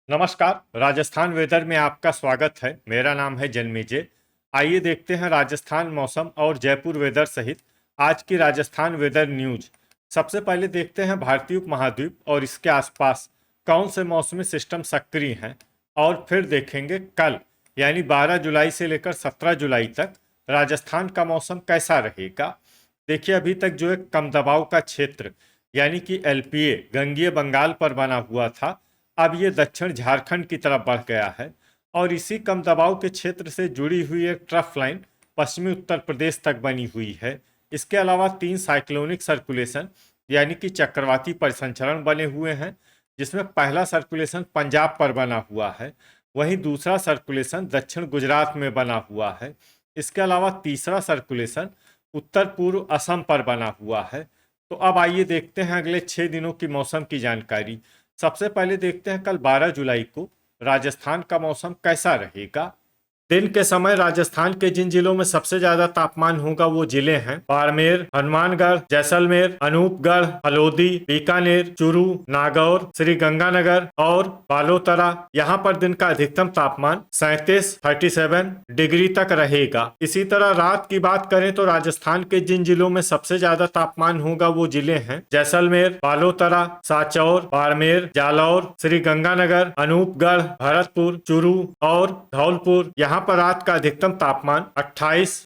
नमस्कार। राजस्थान वेदर में आपका स्वागत है। मेरा नाम है जन्मेजय। आइए देखते हैं राजस्थान मौसम और जयपुर वेदर सहित आज की राजस्थान वेदर न्यूज। सबसे पहले देखते हैं भारतीय उपमहाद्वीप और इसके आसपास कौन से मौसमी सिस्टम सक्रिय हैं, और फिर देखेंगे कल यानी 12 जुलाई से लेकर 17 जुलाई तक राजस्थान का मौसम कैसा रहेगा। देखिए, अभी तक जो एक कम दबाव का क्षेत्र यानी कि एलपीए गंगीय बंगाल पर बना हुआ था, अब ये दक्षिण झारखंड की तरफ बढ़ गया है और इसी कम दबाव के क्षेत्र से जुड़ी हुई एक ट्रफ लाइन पश्चिमी उत्तर प्रदेश तक बनी हुई है। इसके अलावा 3 साइक्लोनिक सर्कुलेशन यानी कि चक्रवाती परिसंचरण बने हुए हैं, जिसमें पहला सर्कुलेशन पंजाब पर बना हुआ है, वहीं दूसरा सर्कुलेशन दक्षिण गुजरात में बना हुआ है। इसके अलावा तीसरा सर्कुलेशन उत्तर पूर्व असम पर बना हुआ है। तो अब आइए देखते हैं अगले 6 दिनों की मौसम की जानकारी। सबसे पहले देखते हैं कल 12 जुलाई को राजस्थान का मौसम कैसा रहेगा। दिन के समय राजस्थान के जिन जिलों में सबसे ज्यादा तापमान होगा वो जिले हैं बाड़मेर, हनुमानगढ़, जैसलमेर, अनूपगढ़, हलोदी, बीकानेर, चूरू, नागौर, श्री गंगानगर और बालोतरा। यहाँ पर दिन का अधिकतम तापमान 37 डिग्री तक रहेगा। इसी तरह रात की बात करें तो राजस्थान के जिन जिलों में सबसे ज्यादा तापमान होगा वो जिले हैं जैसलमेर, बालोतरा, साचौर, बाड़मेर, जालौर, श्री गंगानगर, अनूपगढ़, भरतपुर, चूरू और धौलपुर। यहाँ पर रात का अधिकतम तापमान 28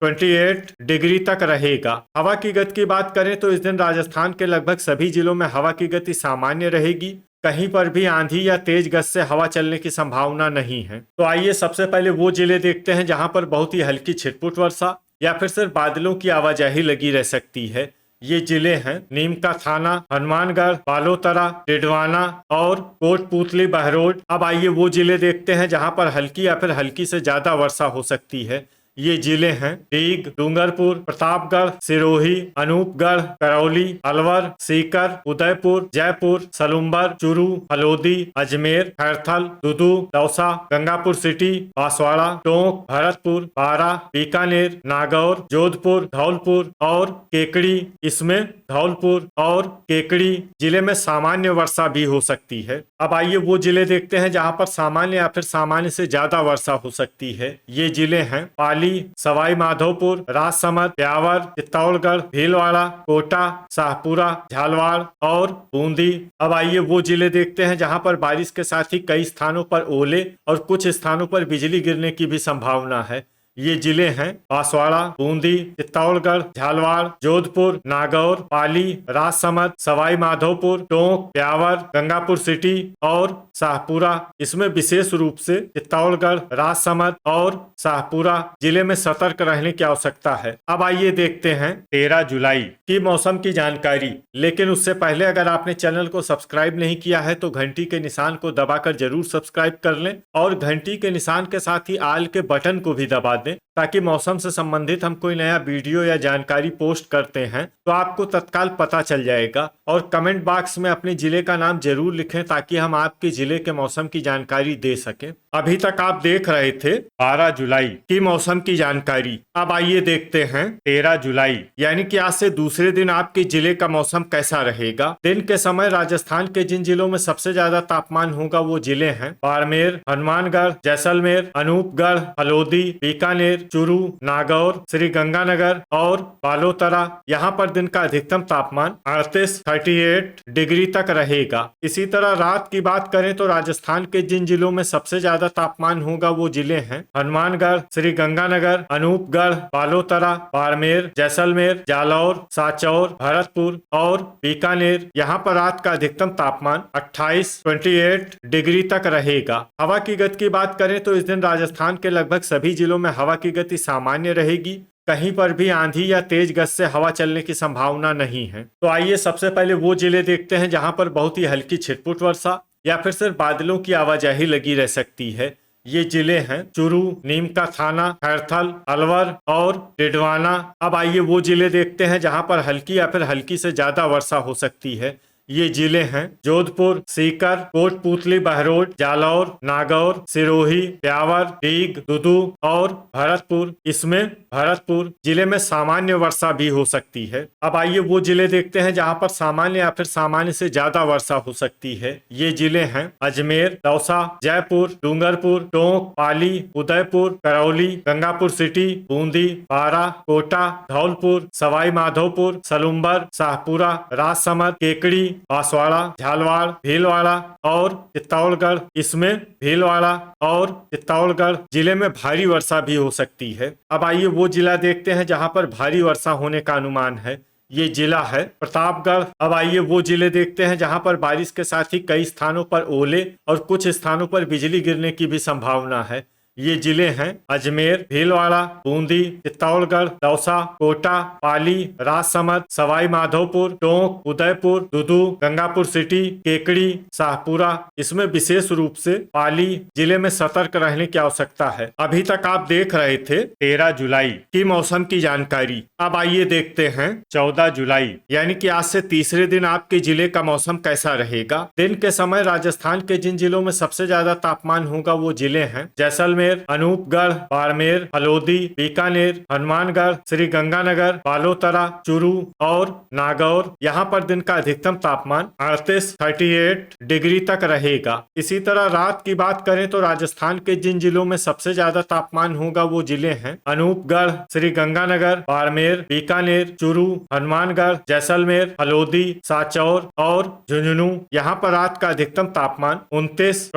डिग्री तक रहेगा। हवा की गति की बात करें तो इस दिन राजस्थान के लगभग सभी जिलों में हवा की गति सामान्य रहेगी। कहीं पर भी आंधी या तेज गति से हवा चलने की संभावना नहीं है। तो आइए सबसे पहले वो जिले देखते हैं जहां पर बहुत ही हल्की छिटपुट वर्षा या फिर सिर्फ बादलों की आवाजाही लगी रह सकती है। ये जिले हैं नीमका थाना, हनुमानगढ़, बालोतरा, डिडवाना और कोटपूतली बहरोड। अब आइए वो जिले देखते हैं जहां पर हल्की या फिर हल्की से ज्यादा वर्षा हो सकती है। ये जिले हैं डीग, डूंगरपुर, प्रतापगढ़, सिरोही, अनूपगढ़, करौली, अलवर, सीकर, उदयपुर, जयपुर, सलुम्बर, चूरू, हलोदी, अजमेर, खैरथल, दुदू, दौसा, गंगापुर सिटी, बांसवाड़ा, टोंक, भरतपुर, बारा, बीकानेर, नागौर, जोधपुर, धौलपुर और केकड़ी। इसमें धौलपुर और केकड़ी जिले में सामान्य वर्षा भी हो सकती है। अब आइए वो जिले देखते हैं जहां पर सामान्य या फिर सामान्य से ज्यादा वर्षा हो सकती है। ये जिले हैं पाली, सवाई माधोपुर, राजसमंद, ब्यावर, चित्तौड़गढ़, भीलवाड़ा, कोटा, शाहपुरा, झालवाड़ और बूंदी। अब आइए वो जिले देखते हैं जहां पर बारिश के साथ ही कई स्थानों पर ओले और कुछ स्थानों पर बिजली गिरने की भी संभावना है। ये जिले हैं बांसवाड़ा, बूंदी, चित्तौड़गढ़, झालवाड़, जोधपुर, नागौर, पाली, राजसमंद, सवाई माधोपुर, टोंक, ब्यावर, गंगापुर सिटी और शाहपुरा। इसमें विशेष रूप से चित्तौड़गढ़, राजसमंद और शाहपुरा जिले में सतर्क रहने की आवश्यकता है। अब आइए देखते हैं 13 जुलाई की मौसम की जानकारी। लेकिन उससे पहले अगर आपने चैनल को सब्सक्राइब नहीं किया है तो घंटी के निशान को दबाकर जरूर सब्सक्राइब कर लें और घंटी के निशान के साथ ही आल के बटन को भी दबा दें, ताकि मौसम से संबंधित हम कोई नया वीडियो या जानकारी पोस्ट करते हैं तो आपको तत्काल पता चल जाएगा। और कमेंट बॉक्स में अपने जिले का नाम जरूर लिखें ताकि हम आपके जिले के मौसम की जानकारी दे सकें। अभी तक आप देख रहे थे 12 जुलाई की मौसम की जानकारी। अब आइए देखते हैं 13 जुलाई यानी कि आज से दूसरे दिन आपके जिले का मौसम कैसा रहेगा। दिन के समय राजस्थान के जिन जिलों में सबसे ज्यादा तापमान होगा वो जिले हैं बाड़मेर, हनुमानगढ़, जैसलमेर, अनूपगढ़, हलोदी, बीकानेर, चूरू, नागौर, श्री गंगानगर और बालोतरा। यहाँ पर दिन का अधिकतम तापमान 38 डिग्री तक रहेगा। इसी तरह रात की बात करें तो राजस्थान के जिन जिलों में सबसे ज्यादा तापमान होगा वो जिले हैं हनुमानगढ़, श्री गंगानगर, अनूपगढ़, बालोतरा, बाड़मेर, जैसलमेर, जालौर, साचौर, भरतपुर और बीकानेर। यहाँ पर रात का अधिकतम तापमान 28 डिग्री तक रहेगा। हवा की गति की बात करें तो इस दिन राजस्थान के लगभग सभी जिलों में हवा की गति सामान्य रहेगी। कहीं पर भी आंधी या तेज गति से हवा चलने की संभावना नहीं है। तो आइए सबसे पहले वो जिले देखते हैं जहां पर बहुत ही हल्की छिटपुट वर्षा या फिर सिर्फ बादलों की आवाजाही लगी रह सकती है। ये जिले हैं चूरू, नीमका थाना, खैरथल, अलवर और डिडवाना। अब आइए वो जिले देखते हैं जहां पर हल्की या फिर हल्की से ज्यादा वर्षा हो सकती है। ये जिले हैं जोधपुर, सीकर, कोटपुतली, बहरोड, जालौर, नागौर, सिरोही, ब्यावर, डीग, दुदू और भरतपुर। इसमें भरतपुर जिले में सामान्य वर्षा भी हो सकती है। अब आइए वो जिले देखते हैं जहां पर सामान्य या फिर सामान्य से ज्यादा वर्षा हो सकती है। ये जिले हैं अजमेर, दौसा, जयपुर, डूंगरपुर, टोंक, पाली, उदयपुर, करौली, गंगापुर सिटी, बूंदी, बारा, कोटा, धौलपुर, सवाई माधोपुर, सलुम्बर, शाहपुरा, राजसमंद, केकड़ी, बांसवाड़ा, झालवाड़, भीलवाड़ा और चित्तौड़गढ़। इसमें भीलवाड़ा और चित्तौड़गढ़ जिले में भारी वर्षा भी हो सकती है। अब आइए वो जिला देखते हैं जहां पर भारी वर्षा होने का अनुमान है। ये जिला है प्रतापगढ़। अब आइए वो जिले देखते हैं जहां पर बारिश के साथ ही कई स्थानों पर ओले और कुछ स्थानों पर बिजली गिरने की भी संभावना है। ये जिले हैं अजमेर, भीलवाड़ा, बूंदी, चित्तौड़गढ़, दौसा, कोटा, पाली, राजसमंद, सवाई माधोपुर, टोंक, उदयपुर, दुदू, गंगापुर सिटी, केकड़ी, शाहपुरा। इसमें विशेष रूप से पाली जिले में सतर्क रहने की आवश्यकता है। अभी तक आप देख रहे थे 13 जुलाई की मौसम की जानकारी। अब आइए देखते हैं 14 जुलाई यानी कि आज से तीसरे दिन आपके जिले का मौसम कैसा रहेगा। दिन के समय राजस्थान के जिन जिलों में सबसे ज्यादा तापमान होगा वो जिले हैं जैसलमेर, अनूपगढ़, बाड़मेर, हलोदी, बीकानेर, हनुमानगढ़, श्री गंगानगर, बालोतरा, चूरू और नागौर। यहाँ पर दिन का अधिकतम तापमान 38 डिग्री तक रहेगा। इसी तरह रात की बात करें तो राजस्थान के जिन जिलों में सबसे ज्यादा तापमान होगा वो जिले हैं अनूपगढ़, श्री गंगानगर, बाड़मेर, बीकानेर, चूरू, हनुमानगढ़, जैसलमेर, हलोदी, साचौर और झुंझुनू। यहाँ पर रात का अधिकतम तापमान 29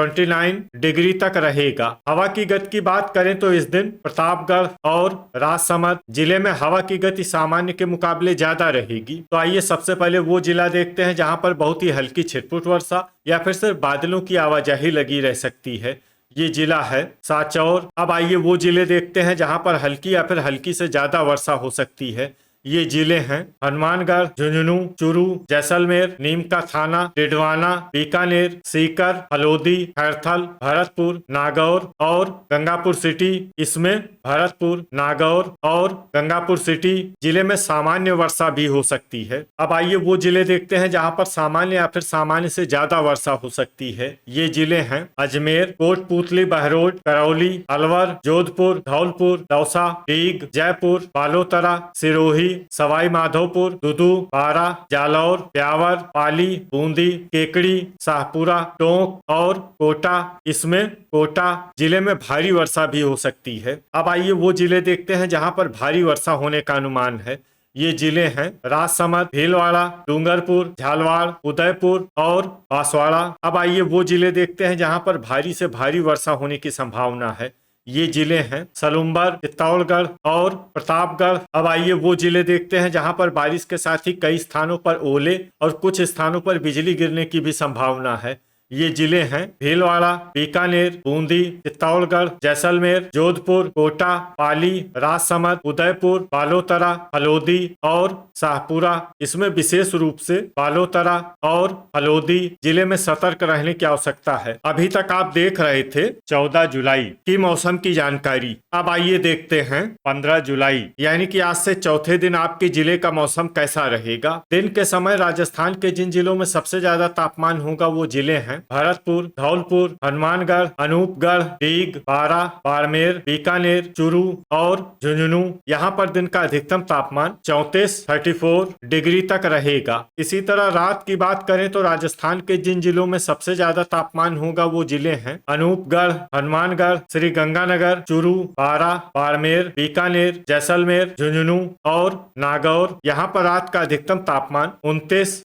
डिग्री तक रहेगा। हवा की गति की बात करें तो इस दिन प्रतापगढ़ और राजसमंद जिले में हवा की गति सामान्य के मुकाबले ज्यादा रहेगी। तो आइए सबसे पहले वो जिला देखते हैं जहां पर बहुत ही हल्की छिटपुट वर्षा या फिर सिर्फ बादलों की आवाजाही लगी रह सकती है। ये जिला है साचौर। अब आइए वो जिले देखते हैं जहां पर हल्की या फिर हल्की से ज्यादा वर्षा हो सकती है। ये जिले हैं हनुमानगढ़, झुंझुनू, चूरू, जैसलमेर, नीम का थाना, डिडवाना, बीकानेर, सीकर, हलोदी, खैरथल, भरतपुर, नागौर और गंगापुर सिटी। इसमें भरतपुर, नागौर और गंगापुर सिटी जिले में सामान्य वर्षा भी हो सकती है। अब आइए वो जिले देखते हैं जहां पर सामान्य या फिर सामान्य से ज्यादा वर्षा हो सकती है। ये जिले हैं अजमेर, कोटपुतली, बहरोड, करौली, अलवर, जोधपुर, धौलपुर, दौसा, डीग, जयपुर, बालोतरा, सिरोही, सवाई माधोपुर, दुदू, बारा, जालौर, ब्यावर, पाली, बूंदी, केकड़ी, शाहपुरा, टोंक और कोटा। इसमें कोटा जिले में भारी वर्षा भी हो सकती है। अब आइए वो जिले देखते हैं जहां पर भारी वर्षा होने का अनुमान है। ये जिले हैं राजसमंद, भीलवाड़ा, डूंगरपुर, झालवाड़, उदयपुर और बांसवाड़ा। अब आइए वो जिले देखते हैं जहां पर भारी से भारी वर्षा होने की संभावना है। ये जिले हैं सलुम्बर, चित्तौड़गढ़ और प्रतापगढ़। अब आइए वो जिले देखते हैं जहां पर बारिश के साथ ही कई स्थानों पर ओले और कुछ स्थानों पर बिजली गिरने की भी संभावना है। ये जिले हैं भीलवाड़ा, बीकानेर, बूंदी, चित्तौड़गढ़, जैसलमेर, जोधपुर, कोटा, पाली, राजसमंद, उदयपुर, बालोतरा, हलोदी और शाहपुरा। इसमें विशेष रूप से बालोतरा और हलोदी जिले में सतर्क रहने की आवश्यकता है। अभी तक आप देख रहे थे 14 जुलाई की मौसम की जानकारी। अब आइए देखते हैं 15 जुलाई यानी कि आज से चौथे दिन आपके जिले का मौसम कैसा रहेगा। दिन के समय राजस्थान के जिन जिलों में सबसे ज्यादा तापमान होगा वो जिले हैं भरतपुर, धौलपुर, हनुमानगढ़, अनूपगढ़, डीग, बारा, बाड़मेर, बीकानेर, चूरू और झुंझुनू। यहाँ पर दिन का अधिकतम तापमान 34 डिग्री तक रहेगा। इसी तरह रात की बात करें तो राजस्थान के जिन जिलों में सबसे ज्यादा तापमान होगा वो जिले हैं अनूपगढ़, हनुमानगढ़, श्री गंगानगर, चूरू, बारा, बाड़मेर, बीकानेर, जैसलमेर, झुंझुनू और नागौर। यहाँ पर रात का अधिकतम तापमान 29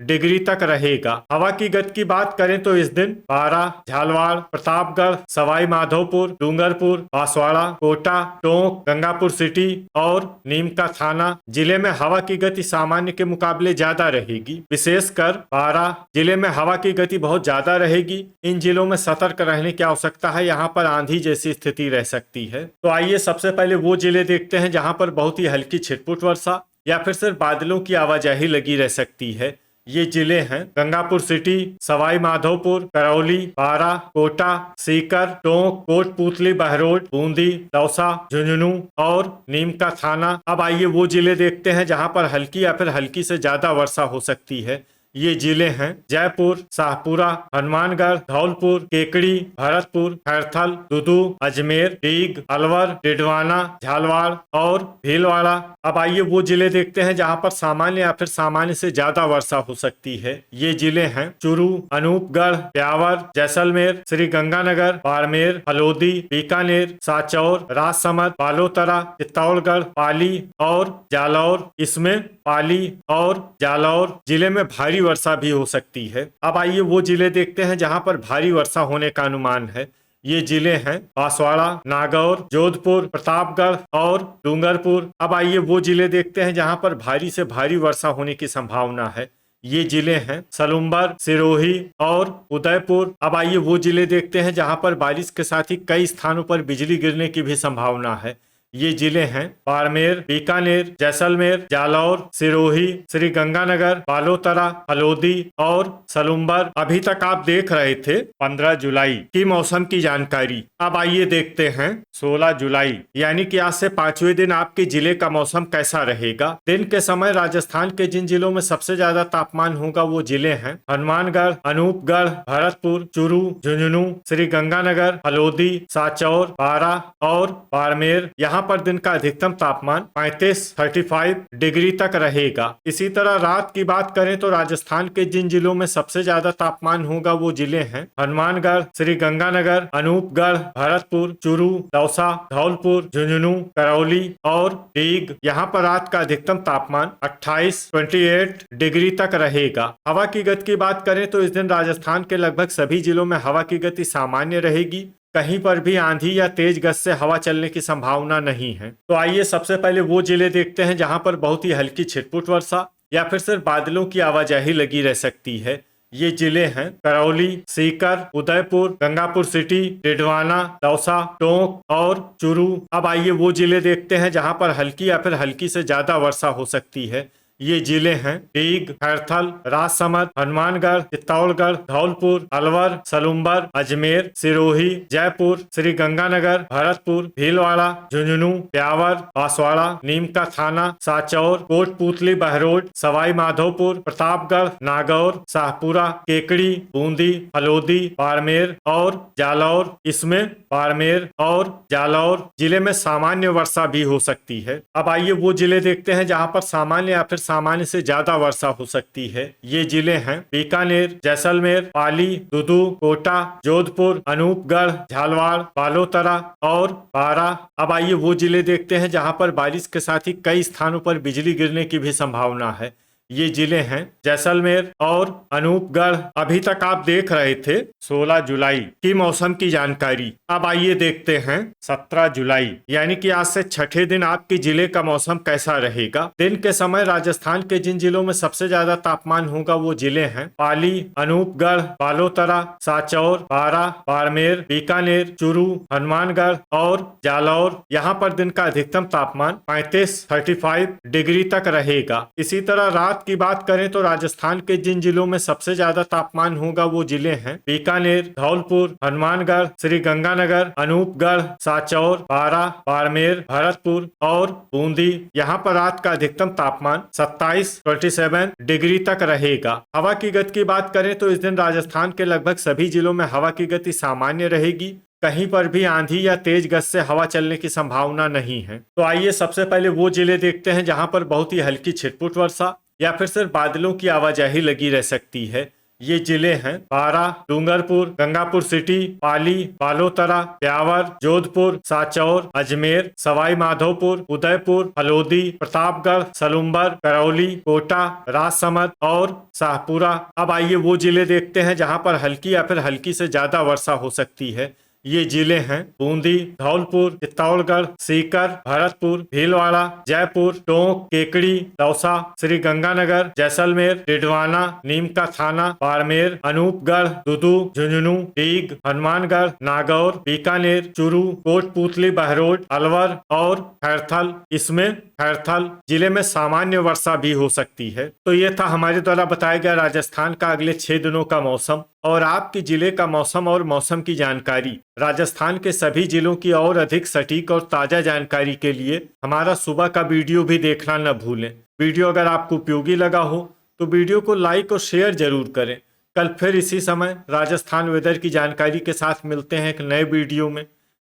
डिग्री तक रहेगा। हवा की गति की बात करें तो इस दिन बारा, झालवाड़, प्रतापगढ़, सवाई माधोपुर, डूंगरपुर, बांसवाड़ा, कोटा, टोंक, गंगापुर सिटी और नीम का थाना जिले में हवा की गति सामान्य के मुकाबले ज्यादा रहेगी। विशेषकर बारा जिले में हवा की गति बहुत ज्यादा रहेगी। इन जिलों में सतर्क रहने की आवश्यकता है। यहाँ पर आंधी जैसी स्थिति रह सकती है। तो आइए सबसे पहले वो जिले देखते हैं जहाँ पर बहुत ही हल्की छिटपुट वर्षा या फिर सिर्फ बादलों की आवाजाही लगी रह सकती है। ये जिले हैं गंगापुर सिटी, सवाई माधोपुर, करौली, बारा, कोटा, सीकर, टोंक, कोटपुतली, बहरोड, बूंदी, दौसा, झुंझुनू और नीम का थाना। अब आइए वो जिले देखते हैं जहां पर हल्की या फिर हल्की से ज्यादा वर्षा हो सकती है। ये जिले हैं जयपुर, शाहपुरा, हनुमानगढ़, धौलपुर, केकड़ी, भरतपुर, खैरथल, दुदू, अजमेर, डीग, अलवर, डिडवाना, झालवाड़ और भीलवाड़ा। अब आइए वो जिले देखते हैं जहां पर सामान्य या फिर सामान्य से ज्यादा वर्षा हो सकती है। ये जिले हैं चूरू, अनूपगढ़, ब्यावर, जैसलमेर, श्रीगंगानगर, बाड़मेर, हलोदी, बीकानेर, सांचौर, राजसमंद, बालोतरा, चित्तौड़गढ़, पाली और जालौर। इसमें पाली और जालौर जिले में भारी वर्षा भी हो सकती है। अब आइए वो जिले देखते हैं जहां पर भारी वर्षा होने का अनुमान है। ये जिले हैं बांसवाड़ा, नागौर, जोधपुर, प्रतापगढ़ और डूंगरपुर। अब आइए वो जिले देखते हैं जहां पर भारी से भारी वर्षा होने की संभावना है। ये जिले हैं सलुम्बर, सिरोही और उदयपुर। अब आइए वो जिले देखते हैं जहां पर बारिश के साथ ही कई स्थानों पर बिजली गिरने की भी संभावना है। ये जिले हैं बाड़मेर, बीकानेर, जैसलमेर, जालौर, सिरोही, श्रीगंगानगर, बालोतरा, हलोदी और सलुम्बर। अभी तक आप देख रहे थे 15 जुलाई की मौसम की जानकारी। अब आइए देखते हैं 16 जुलाई यानी कि आज से 5वें दिन आपके जिले का मौसम कैसा रहेगा। दिन के समय राजस्थान के जिन जिलों में सबसे ज्यादा तापमान होगा वो जिले हैं हनुमानगढ़, अनूपगढ़, भरतपुर, चूरू, झुंझुनू, श्रीगंगानगर, हलोदी, सांचौर, बारा और बाड़मेर। यहाँ पर दिन का अधिकतम तापमान 35 डिग्री तक रहेगा। इसी तरह रात की बात करें तो राजस्थान के जिन जिलों में सबसे ज्यादा तापमान होगा वो जिले हैं हनुमानगढ़, श्रीगंगानगर, अनूपगढ़, भरतपुर, चूरू, दौसा, धौलपुर, झुंझुनू, करौली और डीग। यहाँ पर रात का अधिकतम तापमान 28 डिग्री तक रहेगा। हवा की गति की बात करें तो इस दिन राजस्थान के लगभग सभी जिलों में हवा की गति सामान्य रहेगी। कहीं पर भी आंधी या तेज गति से हवा चलने की संभावना नहीं है। तो आइए सबसे पहले वो जिले देखते हैं जहां पर बहुत ही हल्की छिटपुट वर्षा या फिर सिर्फ बादलों की आवाजाही लगी रह सकती है। ये जिले हैं करौली, सीकर, उदयपुर, गंगापुर सिटी, डिडवाना, दौसा, टोंक और चूरू। अब आइए वो जिले देखते हैं जहां पर हल्की या फिर हल्की से ज्यादा वर्षा हो सकती है। ये जिले हैं डीग, खैरथल, राजसमंद, हनुमानगढ़, चित्तौड़गढ़, धौलपुर, अलवर, सलुम्बर, अजमेर, सिरोही, जयपुर, श्रीगंगानगर, भरतपुर, भीलवाड़ा, झुंझुनू, ब्यावर, बांसवाड़ा, नीमका थाना, सांचौर, कोटपूतली, बहरोड, सवाई माधोपुर, प्रतापगढ़, नागौर, शाहपुरा, केकड़ी, बूंदी, हलोदी, बाड़मेर और जालौर। इसमें बाड़मेर और जालौर जिले में सामान्य वर्षा भी हो सकती है। अब आइए वो जिले देखते हैं जहां पर सामान्य या फिर सामान्य से ज्यादा वर्षा हो सकती है। ये जिले हैं बीकानेर, जैसलमेर, पाली, दुदू, कोटा, जोधपुर, अनूपगढ़, झालवाड़, बालोतरा और बारा। अब आइए वो जिले देखते हैं जहां पर बारिश के साथ ही कई स्थानों पर बिजली गिरने की भी संभावना है। ये जिले हैं जैसलमेर और अनूपगढ़। अभी तक आप देख रहे थे 16 जुलाई की मौसम की जानकारी। अब आइए देखते हैं 17 जुलाई यानी कि आज से छठे दिन आपके जिले का मौसम कैसा रहेगा। दिन के समय राजस्थान के जिन जिलों में सबसे ज्यादा तापमान होगा वो जिले हैं पाली, अनूपगढ़, बालोतरा, सांचौर, बारा, बाड़मेर, बीकानेर, चूरू, हनुमानगढ़ और जालौर। यहाँ पर दिन का अधिकतम तापमान 35 डिग्री तक रहेगा। इसी तरह रात की बात करें तो राजस्थान के जिन जिलों में सबसे ज्यादा तापमान होगा वो जिले हैं बीकानेर, धौलपुर, हनुमानगढ़, श्रीगंगानगर, अनूपगढ़, सांचौर, बारा, बाड़मेर, भरतपुर और बूंदी। यहाँ पर रात का अधिकतम तापमान 27 डिग्री तक रहेगा। हवा की गति की बात करें तो इस दिन राजस्थान के लगभग सभी जिलों में हवा की गति सामान्य रहेगी। कहीं पर भी आंधी या तेज गति से हवा चलने की संभावना नहीं है। तो आइए सबसे पहले वो जिले देखते हैं जहां पर बहुत ही हल्की छिटपुट वर्षा या फिर सिर्फ बादलों की आवाजाही लगी रह सकती है। ये जिले हैं बारा, डूंगरपुर, गंगापुर सिटी, पाली, बालोतरा, ब्यावर, जोधपुर, सांचौर, अजमेर, सवाई माधोपुर, उदयपुर, हलोदी, प्रतापगढ़, सलुम्बर, करौली, कोटा, राजसमंद और शाहपुरा। अब आइए वो जिले देखते हैं जहां पर हल्की या फिर हल्की से ज्यादा वर्षा हो सकती है। ये जिले हैं बूंदी, धौलपुर, चित्तौड़गढ़, सीकर, भरतपुर, भीलवाड़ा, जयपुर, टोंक, केकड़ी, दौसा, श्रीगंगानगर, जैसलमेर, डिडवाना, नीमका थाना, बाड़मेर, अनूपगढ़, दुदू, झुंझुनू, डीग, हनुमानगढ़, नागौर, बीकानेर, चूरू, कोटपूतली, बहरोड, अलवर और खैरथल। इसमें खैरथल जिले में सामान्य वर्षा भी हो सकती है। तो ये था हमारे द्वारा बताया गया राजस्थान का अगले 6 दिनों का मौसम और आपके जिले का मौसम और मौसम की जानकारी। राजस्थान के सभी जिलों की और अधिक सटीक और ताजा जानकारी के लिए हमारा सुबह का वीडियो भी देखना न भूलें। वीडियो अगर आपको उपयोगी लगा हो तो वीडियो को लाइक और शेयर जरूर करें। कल फिर इसी समय राजस्थान वेदर की जानकारी के साथ मिलते हैं एक नए वीडियो में।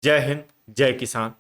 जय हिंद, जय किसान।